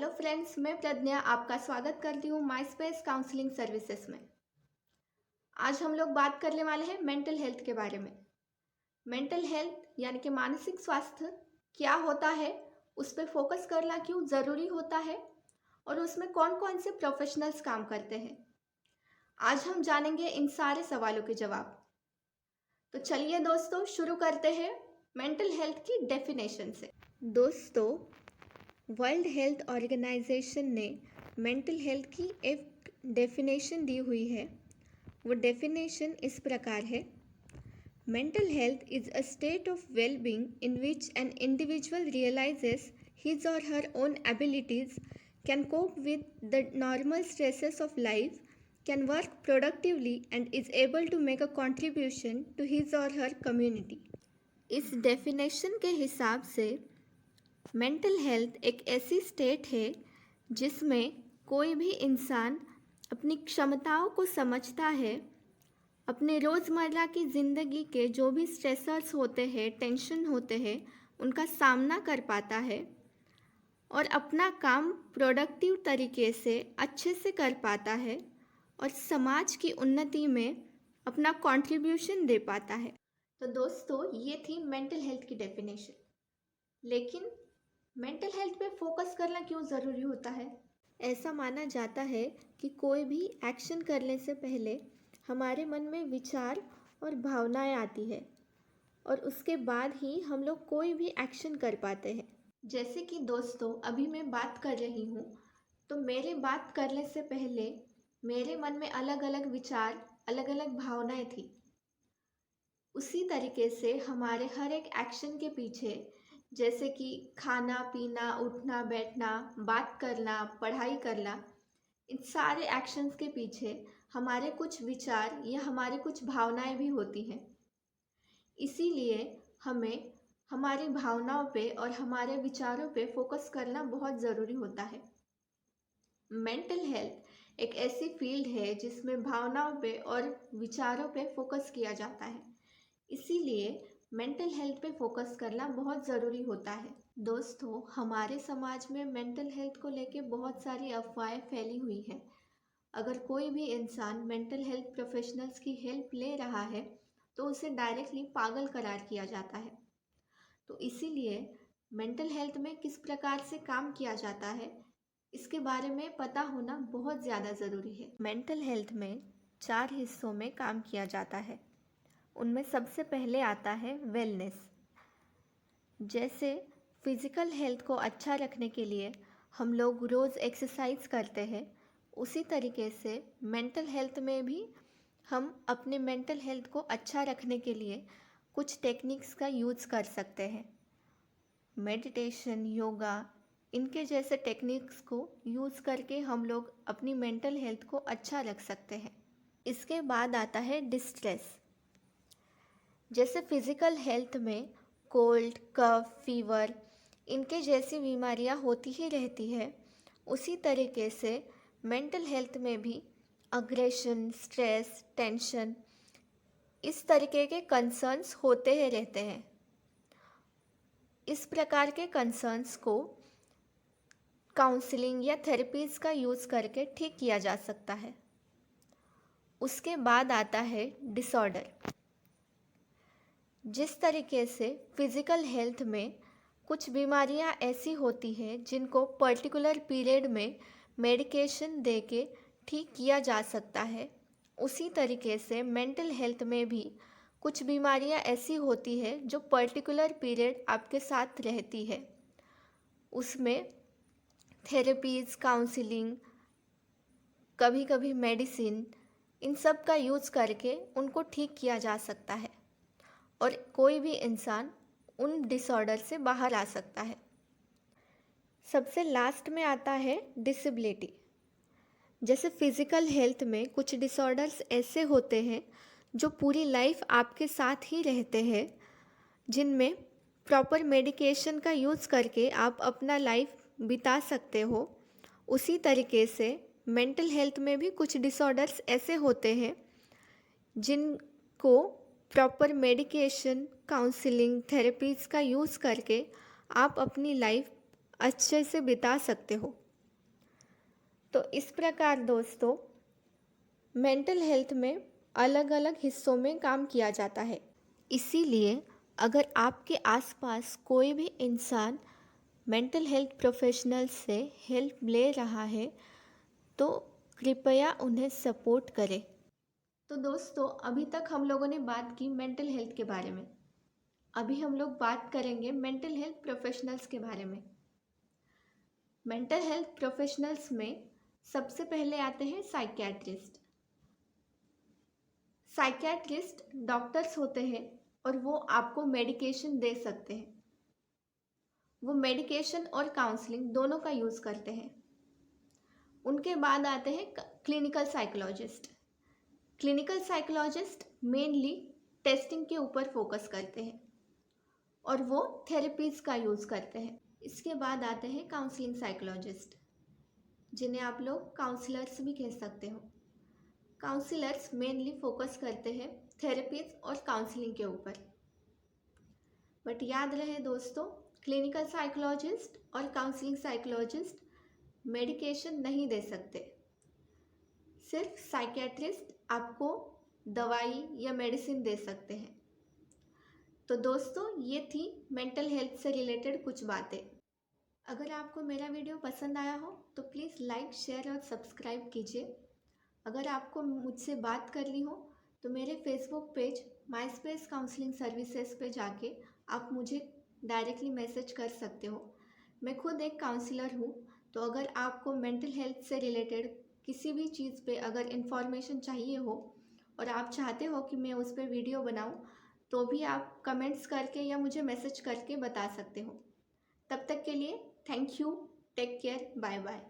Hello friends, मैं प्रज्ञा आपका स्वागत करती हूँ माई स्पेस काउंसलिंग सर्विसेज में। आज हम लोग बात करने वाले हैं मेंटल हेल्थ के बारे में। मेंटल हेल्थ यानी कि मानसिक स्वास्थ्य क्या होता है, उस पर फोकस करना क्यों ज़रूरी होता है और उसमें कौन कौन से प्रोफेशनल्स काम करते हैं। आज हम जानेंगे इन सारे सवालों के जवाब। तो चलिए दोस्तों, शुरू करते हैं मेंटल हेल्थ की डेफिनेशन से। दोस्तों, वर्ल्ड हेल्थ ऑर्गेनाइजेशन ने मेंटल हेल्थ की एक डेफिनेशन दी हुई है। वो डेफिनेशन इस प्रकार है: mental health is a state of well being in which an individual realises his or her own abilities, can cope with the normal stresses of life, can work productively and is able to make a contribution to his or her community. इस definition के हिसाब से mental health एक ऐसी state है जिसमें कोई भी इंसान अपनी क्षमताओं को समझता है, अपने रोज़मर्रा की ज़िंदगी के जो भी स्ट्रेसर्स होते हैं, टेंशन होते हैं, उनका सामना कर पाता है और अपना काम प्रोडक्टिव तरीके से अच्छे से कर पाता है और समाज की उन्नति में अपना कंट्रीब्यूशन दे पाता है। तो दोस्तों, ये थी मेंटल हेल्थ की डेफिनेशन। लेकिन मेंटल हेल्थ पे फोकस करना क्यों ज़रूरी होता है? ऐसा माना जाता है कि कोई भी एक्शन करने से पहले हमारे मन में विचार और भावनाएं आती है और उसके बाद ही हम लोग कोई भी एक्शन कर पाते हैं। जैसे कि दोस्तों, अभी मैं बात कर रही हूँ, तो मेरे बात करने से पहले मेरे मन में अलग अलग विचार, अलग अलग भावनाएं थी। उसी तरीके से हमारे हर एक एक्शन के पीछे, जैसे कि खाना पीना, उठना बैठना, बात करना, पढ़ाई करना, इन सारे एक्शंस के पीछे हमारे कुछ विचार या हमारी कुछ भावनाएं भी होती हैं। इसीलिए हमें हमारी भावनाओं पे और हमारे विचारों पे फोकस करना बहुत ज़रूरी होता है। मेंटल हेल्थ एक ऐसी फील्ड है जिसमें भावनाओं पे और विचारों पे फोकस किया जाता है। इसीलिए मेंटल हेल्थ पे फोकस करना बहुत ज़रूरी होता है। दोस्तों, हमारे समाज में मेंटल हेल्थ को लेके बहुत सारी अफवाहें फैली हुई हैं। अगर कोई भी इंसान मेंटल हेल्थ प्रोफेशनल्स की हेल्प ले रहा है तो उसे डायरेक्टली पागल करार किया जाता है। तो इसीलिए मेंटल हेल्थ में किस प्रकार से काम किया जाता है, इसके बारे में पता होना बहुत ज़्यादा ज़रूरी है। मेंटल हेल्थ में 4 हिस्सों में काम किया जाता है। उनमें सबसे पहले आता है वेलनेस। जैसे फिज़िकल हेल्थ को अच्छा रखने के लिए हम लोग रोज़ एक्सरसाइज करते हैं, उसी तरीके से मेंटल हेल्थ में भी हम अपने मेंटल हेल्थ को अच्छा रखने के लिए कुछ टेक्निक्स का यूज़ कर सकते हैं। मेडिटेशन, योगा, इनके जैसे टेक्निक्स को यूज़ करके हम लोग अपनी मेंटल हेल्थ को अच्छा रख सकते हैं। इसके बाद आता है डिस्ट्रेस। जैसे फिज़िकल हेल्थ में कोल्ड, कफ, फीवर, इनके जैसी बीमारियां होती ही रहती है, उसी तरीके से मेंटल हेल्थ में भी अग्रेशन, स्ट्रेस, टेंशन, इस तरीके के कंसर्न्स होते ही रहते हैं। इस प्रकार के कंसर्न्स को काउंसलिंग या थेरेपीज़ का यूज़ करके ठीक किया जा सकता है। उसके बाद आता है डिसऑर्डर। जिस तरीके से फिज़िकल हेल्थ में कुछ बीमारियां ऐसी होती हैं जिनको पर्टिकुलर पीरियड में मेडिकेशन देके ठीक किया जा सकता है, उसी तरीके से मेंटल हेल्थ में भी कुछ बीमारियां ऐसी होती है जो पर्टिकुलर पीरियड आपके साथ रहती है। उसमें थेरेपीज़, काउंसलिंग, कभी कभी मेडिसिन, इन सब का यूज़ करके उनको ठीक किया जा सकता है और कोई भी इंसान उन डिसऑर्डर से बाहर आ सकता है। सबसे लास्ट में आता है डिसेबिलिटी। जैसे फिज़िकल हेल्थ में कुछ डिसऑर्डर्स ऐसे होते हैं जो पूरी लाइफ आपके साथ ही रहते हैं, जिनमें प्रॉपर मेडिकेशन का यूज़ करके आप अपना लाइफ बिता सकते हो। उसी तरीके से मेंटल हेल्थ में भी कुछ डिसऑर्डर्स ऐसे होते हैं जिनको प्रॉपर मेडिकेशन, काउंसलिंग, थेरेपीज़ का यूज़ करके आप अपनी लाइफ अच्छे से बिता सकते हो। तो इस प्रकार दोस्तों मेंटल हेल्थ में अलग अलग हिस्सों में काम किया जाता है। इसीलिए अगर आपके आसपास कोई भी इंसान मेंटल हेल्थ प्रोफेशनल से हेल्प ले रहा है तो कृपया उन्हें सपोर्ट करें। तो दोस्तों अभी तक हम लोगों ने बात की मेंटल हेल्थ के बारे में। अभी हम लोग बात करेंगे मेंटल हेल्थ प्रोफेशनल्स के बारे में। मेंटल हेल्थ प्रोफेशनल्स में सबसे पहले आते हैं साइकियाट्रिस्ट। साइकियाट्रिस्ट डॉक्टर्स होते हैं और वो आपको मेडिकेशन दे सकते हैं। वो मेडिकेशन और काउंसलिंग दोनों का यूज़ करते हैं। उनके बाद आते हैं clinical psychologist. Clinical psychologist mainly testing के ऊपर फोकस करते हैं और वो थेरेपीज का यूज़ करते हैं। इसके बाद आते हैं काउंसलिंग साइकोलॉजिस्ट, जिन्हें आप लोग काउंसलर्स भी कह सकते हो। काउंसलर्स मेनली फोकस करते हैं थेरेपीज और काउंसलिंग के ऊपर। बट याद रहे दोस्तों, क्लिनिकल साइकोलॉजिस्ट और काउंसलिंग साइकोलॉजिस्ट मेडिकेशन नहीं दे सकते। सिर्फ साइकियाट्रिस्ट आपको दवाई या मेडिसिन दे सकते हैं। तो दोस्तों ये थी मेंटल हेल्थ से रिलेटेड कुछ बातें। अगर आपको मेरा वीडियो पसंद आया हो तो प्लीज़ लाइक, शेयर और सब्सक्राइब कीजिए। अगर आपको मुझसे बात करनी हो तो मेरे फेसबुक पेज माई स्पेस काउंसलिंग सर्विसेज पे जाके आप मुझे डायरेक्टली मैसेज कर सकते हो। मैं खुद एक काउंसलर हूँ, तो अगर आपको मेंटल हेल्थ से रिलेटेड किसी भी चीज़ पे अगर इन्फॉर्मेशन चाहिए हो और आप चाहते हो कि मैं उस पर वीडियो बनाऊँ, तो भी आप कमेंट्स करके या मुझे मैसेज करके बता सकते हो। तब तक के लिए thank you, take care, bye bye.